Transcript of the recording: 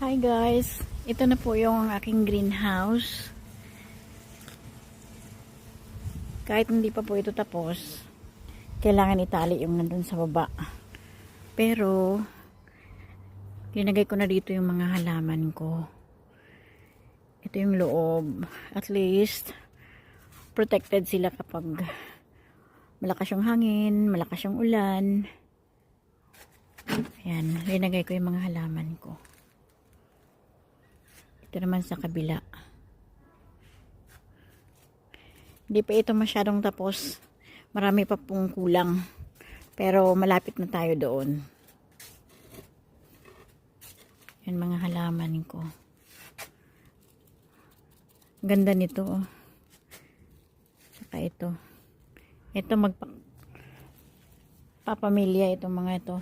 Hi guys, ito na po yung aking greenhouse. Kahit hindi pa po ito tapos, kailangan itali yung nandun sa baba. Pero linagay ko na dito yung mga halaman ko. Ito yung loob. At least protected sila kapag malakas yung hangin, malakas yung ulan. Ayan, linagay ko yung mga halaman ko. Ito naman sa kabila. Hindi pa ito masyadong tapos. Marami pa pong kulang. Pero malapit na tayo doon. Yan mga halaman ko. Ganda nito. Oh. Saka ito. Ito papamilya itong mga ito.